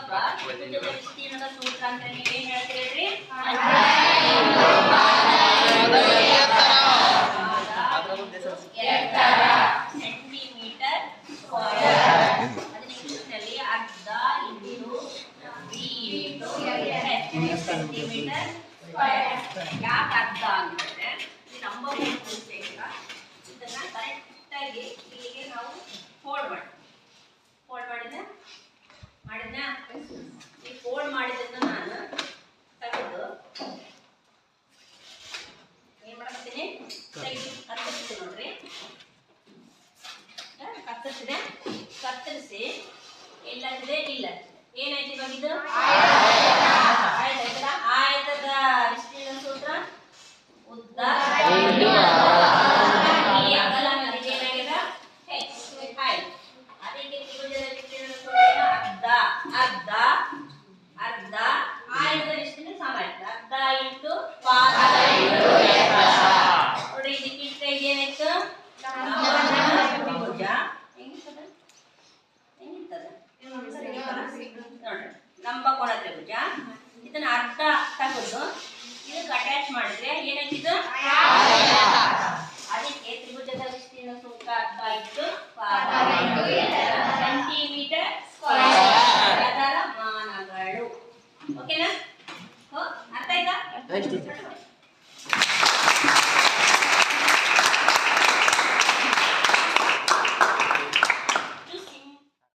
ಇವಾಗ ತ್ರಿಭುಜದ ವಿಸ್ತೀರ್ಣದ ಸೂತ್ರ ಅಂತ ನೀವು ಏನ್ ಹೇಳ್ತೀರಿ? Centimetre square. ಅದನ್ನ ಇಂಗ್ಲಿಷ್ನಲ್ಲಿ ಅರ್ಧ into B into centimetre square. ಯಾಕೆ ಅರ್ಧ ಅಂತಂದ್ರೆ ಈ ನಂಬರ್ ಇದನ್ನ ಕರೆಕ್ಟ್ ಆಗಿ ಇಲ್ಲಿಗೆ ನಾವು ಫೋಲ್ಡ್ ಮಾಡಿದ್ನ ಈ ಫೋಲ್ಡ್ ಮಾಡಿದ್ದನ್ನ ನಾನು ತೆಗೆದು ಏನ್ ಮಾಡ್ತೀನಿ? ಕತ್ತರಿಸ್ತೀನಿ ನೋಡ್ರಿ. ಕತ್ತರಿಸಿ ಎಲ್ಲಾಗಿದೆ ಇಲ್ಲ ಏನಾಯ್ತು ಇವಾಗ ಇದು ಆಯ್ತಾಯ್ತಲ್ಲ. ಆಯತದ ವಿಸ್ತೀರ್ಣ ಸೂತ್ರ ಉದ್ದ ಅಗಲ ಏನಾಗಿದೆ ಆಯ್ತು. ಅದಕ್ಕೆ ತ್ರಿಭುಜದ ವಿಸ್ತೀರ್ಣ ಸೂತ್ರ ಅರ್ಧ ಆಯತದ ವಿಸ್ತೀರ್ಣ ಸಮ ಆಯ್ತು. ಅರ್ಧ ಇಂಟು ಪಾದ ನೋಡ್ರಿ. ಇದಕ್ಕಿಂತ ಇದೇನಾಯ್ತು? ತ್ರಿಭುಜ ಹೆಂಗಿರ್ತದ ನೋಡ್ರಿ, ಲಂಬಕೋನ ತ್ರಿಭುಜ. ಇದನ್ನ ಅರ್ಧ ತೆಗೆದು ಇದಕ್ಕೆ ಅಟ್ಯಾಚ್ ಮಾಡಿದ್ರೆ ಏನಾಯ್ತಿದು? ಅದಕ್ಕೆ ತ್ರಿಭುಜದ ವಿಸ್ತೀರ್ಣ ಸೂತ್ರ ಅರ್ಧ ಇತ್ತು ಸೆಂಟಿಮೀಟರ್ ಸ್ಕ್ವೇರ್. ಅದರ ಮಾನಗಳು. ಓಕೆನಾ? ಅರ್ಥ ಆಯ್ತಾ?